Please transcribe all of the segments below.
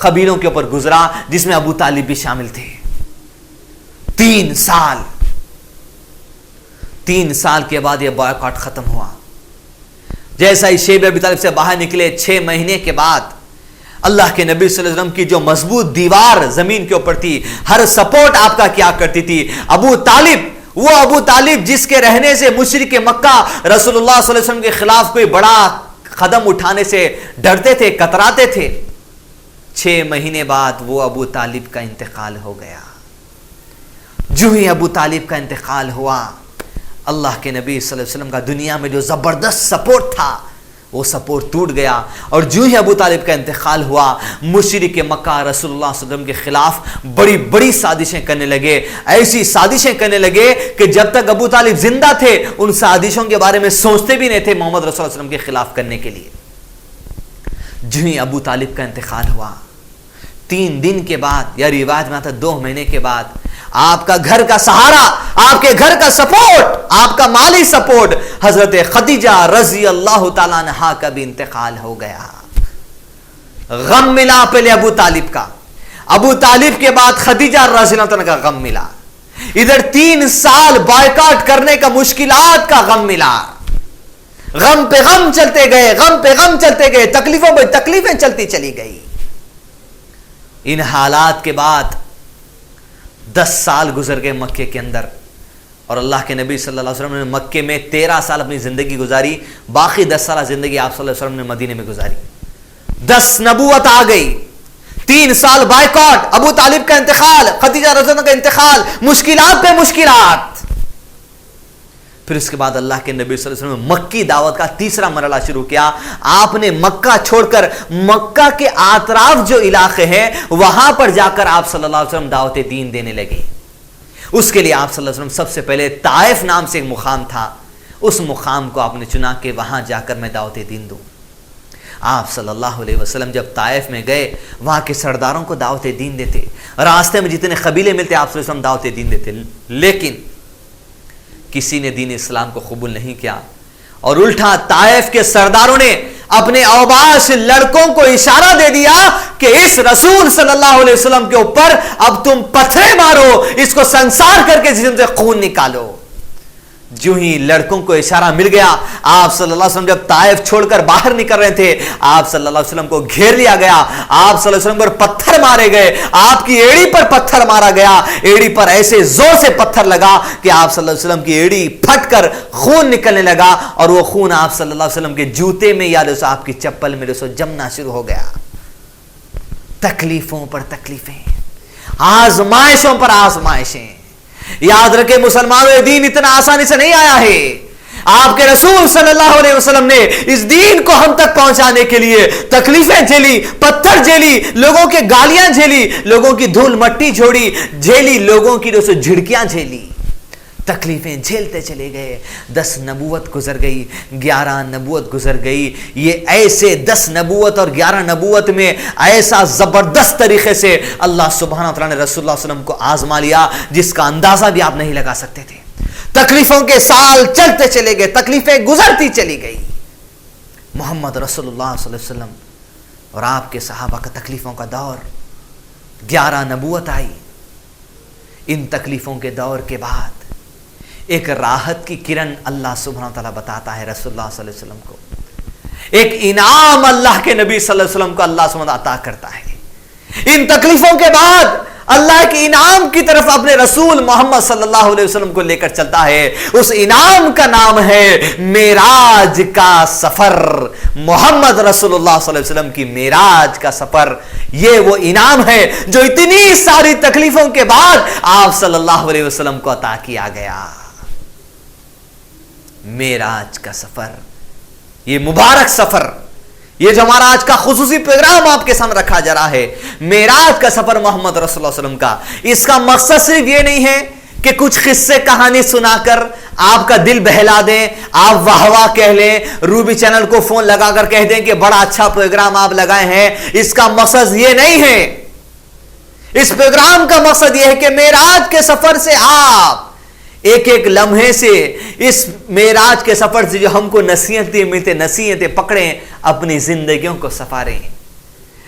قبیلوں کے اوپر گزرا جس میں ابو طالب بھی شامل تھے. 3 سال کے بعد یہ بائیکاٹ ختم ہوا. جیسا ہی شیب ابی طالب سے باہر نکلے 6 مہینے کے بعد اللہ کے نبی صلی اللہ علیہ وسلم کی جو مضبوط دیوار زمین کے اوپر تھی, ہر سپورٹ آپ کا کیا کرتی تھی؟ ابو طالب جس کے رہنے سے مشرک مکہ رسول اللہ صلی اللہ علیہ وسلم کے خلاف کوئی بڑا قدم اٹھانے سے ڈرتے تھے, کتراتے تھے. 6 مہینے بعد وہ ابو طالب کا انتقال ہو گیا. جو ہی ابو طالب کا انتقال ہوا, اللہ کے نبی صلی اللہ علیہ وسلم کا دنیا میں جو زبردست سپورٹ تھا وہ سپورٹ ٹوٹ گیا. اور جو ہی ابو طالب کا انتقال ہوا, مشرک مکہ رسول اللہ صلی اللہ علیہ وسلم کے خلاف بڑی بڑی سازشیں کرنے لگے. ایسی سازشیں کرنے لگے کہ جب تک ابو طالب زندہ تھے ان سازشوں کے بارے میں سوچتے بھی نہیں تھے محمد رسول اللہ علیہ وسلم کے خلاف کرنے کے لیے. جو ہی ابو طالب کا انتقال ہوا, 3 دن کے بعد یا روایت میں آتا 2 مہینے کے بعد آپ کا گھر کا سہارا, آپ کے گھر کا سپورٹ, آپ کا مالی سپورٹ حضرت خدیجہ رضی اللہ تعالیٰ عنہا کا بھی انتقال ہو گیا. غم ملا پہلے ابو طالب کا, ابو طالب کے بعد خدیجہ رضی اللہ تعالیٰ کا غم ملا. ادھر 3 سال بائیکاٹ کرنے کا مشکلات کا غم ملا. غم پہ غم چلتے گئے, غم پہ غم چلتے گئے, تکلیفوں پہ تکلیفیں چلتی چلی گئی. ان حالات کے بعد 10 سال گزر گئے مکے کے اندر, اور اللہ کے نبی صلی اللہ علیہ وسلم نے مکے میں 13 سال اپنی زندگی گزاری. باقی 10 سالہ زندگی آپ صلی اللہ علیہ وسلم نے مدینے میں گزاری. 10 نبوت آ گئی, 3 سال بائیکاٹ, ابو طالب کا انتقال, خدیجہ رضی اللہ عنہا کا انتقال, مشکلات پہ مشکلات. پھر اس کے بعد اللہ کے نبی صلی اللہ علیہ وسلم نے مکی دعوت کا تیسرا مرحلہ شروع کیا. آپ نے مکہ چھوڑ کر مکہ کے اطراف جو علاقے ہیں وہاں پر جا کر آپ صلی اللہ علیہ وسلم دعوت دین دینے لگے. اس کے لیے آپ صلی اللہ علیہ وسلم سب سے پہلے طائف نام سے ایک مقام تھا, اس مقام کو آپ نے چنا کہ وہاں جا کر میں دعوت دین دوں. آپ صلی اللہ علیہ وسلم جب طائف میں گئے, وہاں کے سرداروں کو دعوت دین دیتے, راستے میں جتنے قبیلے ملتے آپ صلی اللہ علیہ وسلم دعوت دین دیتے, لیکن کسی نے دین اسلام کو قبول نہیں کیا. اور الٹا طائف کے سرداروں نے اپنے اوباش لڑکوں کو اشارہ دے دیا کہ اس رسول صلی اللہ علیہ وسلم کے اوپر اب تم پتھریں مارو, اس کو سنسار کر کے جسم سے خون نکالو. جو ہی لڑکوں کو اشارہ مل گیا, آپ صلی اللہ علیہ وسلم جب طائف چھوڑ کر باہر نکل رہے تھے, آپ صلی اللہ علیہ وسلم کو گھیر لیا گیا. آپ صلی اللہ علیہ وسلم پر پتھر مارے گئے, آپ کی ایڑی پر پتھر مارا گیا. ایڑی پر ایسے زور سے پتھر لگا کہ آپ صلی اللہ علیہ وسلم کی ایڑی پھٹ کر خون نکلنے لگا, اور وہ خون آپ صلی اللہ علیہ وسلم کے جوتے میں یا آپ کی چپل میں جمنا شروع ہو گیا. تکلیفوں پر تکلیفیں, آزمائشوں پر آزمائشیں. یاد رکھے مسلمانوں, یہ دین اتنا آسانی سے نہیں آیا ہے. آپ کے رسول صلی اللہ علیہ وسلم نے اس دین کو ہم تک پہنچانے کے لیے تکلیفیں جھیلی, پتھر جھیلی, لوگوں کے گالیاں جھیلی, لوگوں کی دھول مٹی جھیلی, لوگوں کی جھڑکیاں جھیلی, تکلیفیں جھیلتے چلے گئے. 10 نبوت گزر گئی, 11 نبوت گزر گئی. یہ ایسے 10 نبوت اور 11 نبوت میں ایسا زبردست طریقے سے اللہ سبحانہ و تعالیٰ نے رسول اللہ صلی اللہ علیہ وسلم کو آزما لیا جس کا اندازہ بھی آپ نہیں لگا سکتے تھے. تکلیفوں کے سال چلتے چلے گئے, تکلیفیں گزرتی چلی گئی. محمد رسول اللہ صلی اللہ علیہ وسلم اور آپ کے صحابہ کا تکلیفوں کا دور, 11 نبوت آئی. ان تکلیفوں کے دور کے بعد ایک راحت کی کرن اللہ سبحانہ وتعالی بتاتا ہے رسول اللہ صلی اللہ علیہ وسلم کو. ایک انعام اللہ کے نبی صلی اللہ علیہ وسلم کو اللہ سبحانہ عطا کرتا ہے. ان تکلیفوں کے بعد اللہ کے انعام کی طرف اپنے رسول محمد صلی اللہ علیہ وسلم کو لے کر چلتا ہے. اس انعام کا نام ہے معراج کا سفر. محمد رسول اللہ صلی اللہ علیہ وسلم کی معراج کا سفر, یہ وہ انعام ہے جو اتنی ساری تکلیفوں کے بعد آپ صلی اللہ علیہ وسلم کو عطا کیا گیا. معراج کا سفر, یہ مبارک سفر, یہ جو ہمارا آج کا خصوصی پروگرام آپ کے سامنے رکھا جا رہا ہے, معراج کا سفر محمد رسول اللہ علیہ وسلم کا, اس کا مقصد صرف یہ نہیں ہے کہ کچھ قصے کہانی سنا کر آپ کا دل بہلا دیں, آپ واہ واہ کہہ لیں, روبی چینل کو فون لگا کر کہہ دیں کہ بڑا اچھا پروگرام آپ لگائے ہیں. اس کا مقصد یہ نہیں ہے. اس پروگرام کا مقصد یہ ہے کہ معراج کے سفر سے آپ ایک ایک لمحے سے, اس معراج کے سفر سے جو ہم کو نصیحتیں ملتے, نصیحتیں پکڑیں, اپنی زندگیوں کو سنواریں.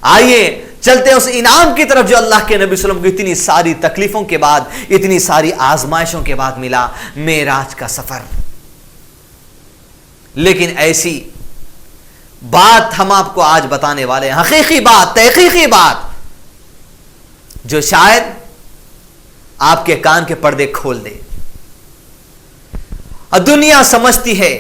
آئیے چلتے ہیں اس انعام کی طرف جو اللہ کے نبی صلی اللہ علیہ وسلم کو اتنی ساری تکلیفوں کے بعد، اتنی ساری آزمائشوں کے بعد ملا، معراج کا سفر۔ لیکن ایسی بات ہم آپ کو آج بتانے والے ہیں، حقیقی بات، تحقیقی بات، جو شاید آپ کے کان کے پردے کھول دے۔ دنیا سمجھتی ہے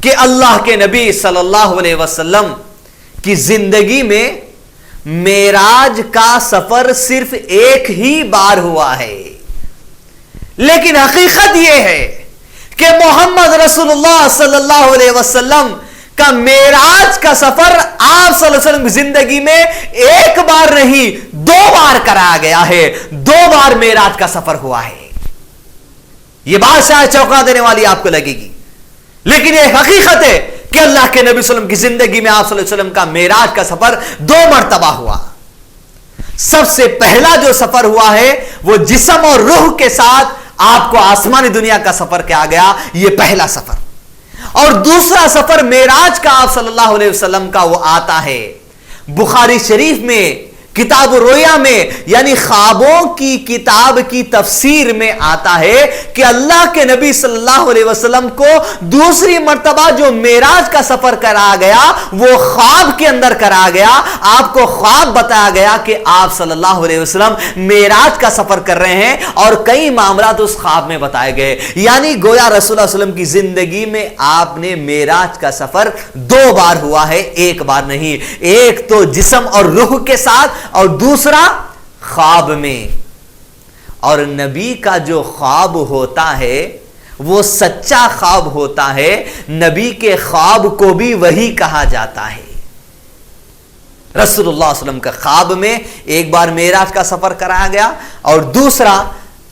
کہ اللہ کے نبی صلی اللہ علیہ وسلم کی زندگی میں معراج کا سفر صرف ایک ہی بار ہوا ہے، لیکن حقیقت یہ ہے کہ محمد رسول اللہ صلی اللہ علیہ وسلم کا معراج کا سفر آپ صلی اللہ علیہ وسلم کی زندگی میں ایک بار نہیں، 2 بار کرایا گیا ہے، 2 بار معراج کا سفر ہوا ہے۔ یہ بات شاید چونکا دینے والی آپ کو لگے گی، لیکن یہ حقیقت ہے کہ اللہ کے نبی صلی اللہ علیہ وسلم کی زندگی میں آپ صلی اللہ علیہ وسلم کا معراج کا سفر 2 مرتبہ ہوا۔ سب سے پہلا جو سفر ہوا ہے وہ جسم اور روح کے ساتھ آپ کو آسمانی دنیا کا سفر کیا گیا، یہ پہلا سفر۔ اور دوسرا سفر معراج کا آپ صلی اللہ علیہ وسلم کا وہ آتا ہے بخاری شریف میں، کتاب الرؤیا میں، یعنی خوابوں کی کتاب کی تفسیر میں آتا ہے کہ اللہ کے نبی صلی اللہ علیہ وسلم کو دوسری مرتبہ جو معراج کا سفر کرا گیا وہ خواب کے اندر کرا گیا۔ آپ کو خواب بتایا گیا کہ آپ صلی اللہ علیہ وسلم معراج کا سفر کر رہے ہیں اور کئی معاملات اس خواب میں بتائے گئے، یعنی گویا رسول اللہ علیہ وسلم کی زندگی میں آپ نے معراج کا سفر 2 بار ہوا ہے، ایک بار نہیں۔ ایک تو جسم اور روح کے ساتھ اور دوسرا خواب میں۔ اور نبی کا جو خواب ہوتا ہے وہ سچا خواب ہوتا ہے، نبی کے خواب کو بھی وہی کہا جاتا ہے۔ رسول اللہ صلی اللہ علیہ وسلم کا خواب میں ایک بار معراج کا سفر کرایا گیا اور دوسرا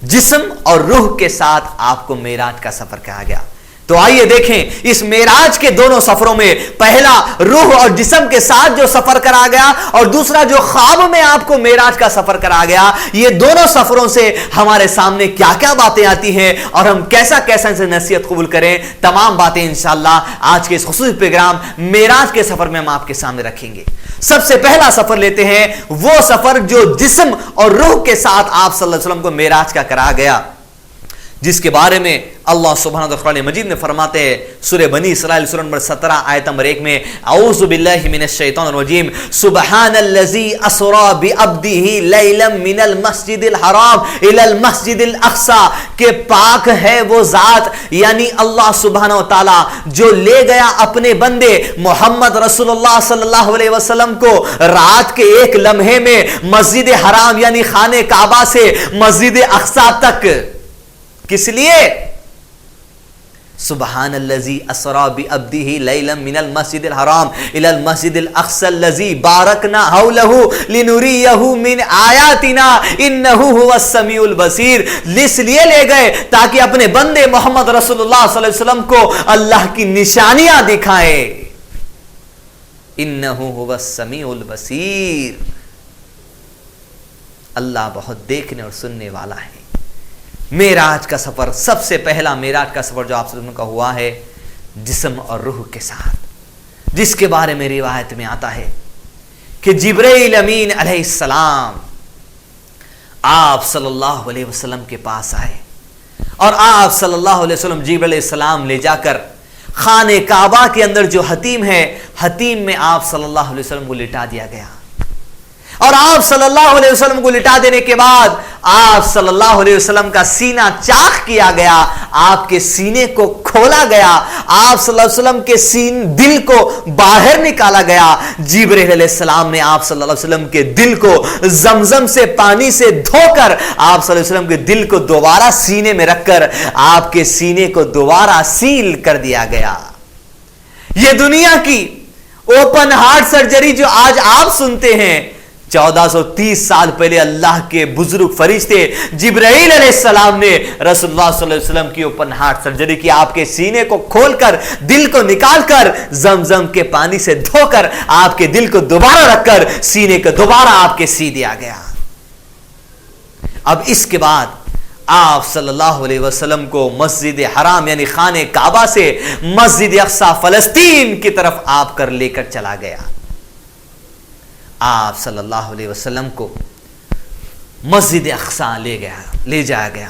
جسم اور روح کے ساتھ آپ کو معراج کا سفر کرایا گیا۔ تو آئیے دیکھیں اس معراج کے دونوں سفروں میں، پہلا روح اور جسم کے ساتھ جو سفر کرا گیا اور دوسرا جو خواب میں آپ کو معراج کا سفر کرا گیا، یہ دونوں سفروں سے ہمارے سامنے کیا کیا باتیں آتی ہیں اور ہم کیسا کیسا ان سے نصیحت قبول کریں، تمام باتیں انشاءاللہ آج کے اس خصوصی پروگرام معراج کے سفر میں ہم آپ کے سامنے رکھیں گے۔ سب سے پہلا سفر لیتے ہیں، وہ سفر جو جسم اور روح کے ساتھ آپ صلی اللہ علیہ وسلم کو معراج کا کرا گیا، جس کے بارے میں اللہ سبحانہ وتعالی قرآن مجید میں فرماتے ہیں سورہ بنی اسرائیل سورہ نمبر 17 آیت نمبر 1 میں، اعوذ باللہ من الشیطان الرجیم، سبحان الذی اسری بعبدہ لیلا من المسجد الحرام الی المسجد الاقصی، کہ پاک ہے وہ ذات، یعنی اللہ سبحانہ وتعالی جو لے گیا اپنے بندے محمد رسول اللہ صلی اللہ علیہ وسلم کو رات کے ایک لمحے میں مسجد حرام یعنی خانہ کعبہ سے مسجد اقصی تک۔ کس لیے؟ سبحان الذی اسری بعبدہ لیلا من المسجد الحرام الی المسجد الاقصی الذی بارکنا حولہ لنریہ من آیاتنا انہ هو السمیع البصیر۔ اس لیے لے گئے تاکہ اپنے بندے محمد رسول اللہ صلی اللہ علیہ وسلم کو اللہ کی نشانیاں دکھائے۔ انہ هو السمیع البصیر، اللہ بہت دیکھنے اور سننے والا ہے۔ معراج کا سفر، سب سے پہلا معراج کا سفر جو آپ سے کا ہوا ہے جسم اور روح کے ساتھ، جس کے بارے میں روایت میں آتا ہے کہ جبرائیل امین علیہ السلام آپ صلی اللہ علیہ وسلم کے پاس آئے اور آپ صلی اللہ علیہ وسلم جبرائیل علیہ السلام لے جا کر خانہ کعبہ کے اندر جو حتیم ہے، حتیم میں آپ صلی اللہ علیہ وسلم کو لٹا دیا گیا، اور آپ صلی اللہ علیہ وسلم کو لٹا دینے کے بعد آپ صلی اللہ علیہ وسلم کا سینہ چاک کیا گیا، آپ کے سینے کو کھولا گیا، آپ صلی اللہ علیہ وسلم کے دل کو باہر نکالا گیا۔ جبرائیل علیہ السلام نے آپ صلی اللہ علیہ وسلم کے دل کو زمزم سے پانی سے دھو کر آپ صلی اللہ علیہ وسلم کے دل کو دوبارہ سینے میں رکھ کر آپ کے سینے کو دوبارہ سیل کر دیا گیا۔ یہ دنیا کی اوپن ہارٹ سرجری جو آج آپ سنتے ہیں، 1430 سال پہلے اللہ کے بزرگ فرشتے جبرائیل علیہ السلام نے رسول اللہ صلی اللہ علیہ وسلم کی اوپن ہارٹ سرجری کی، آپ کے سینے کو کھول کر دل کو نکال کر زمزم کے پانی سے دھو کر آپ کے دل کو دوبارہ رکھ کر سینے کو دوبارہ آپ کے سی دیا گیا۔ اب اس کے بعد آپ صلی اللہ علیہ وسلم کو مسجد حرام یعنی خانہ کعبہ سے مسجد اقصی فلسطین کی طرف آپ کر لے کر چلا گیا۔ آپ صلی اللہ علیہ وسلم کو مسجد اقصی لے جایا گیا.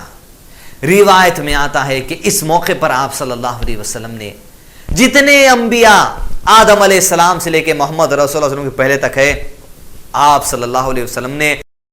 روایت میں آتا ہے کہ اس موقع پر آپ صلی اللہ علیہ وسلم نے جتنے انبیاء آدم علیہ السلام سے لے کے محمد رسول اللہ علیہ وسلم کے پہلے تک ہے، آپ صلی اللہ علیہ وسلم نے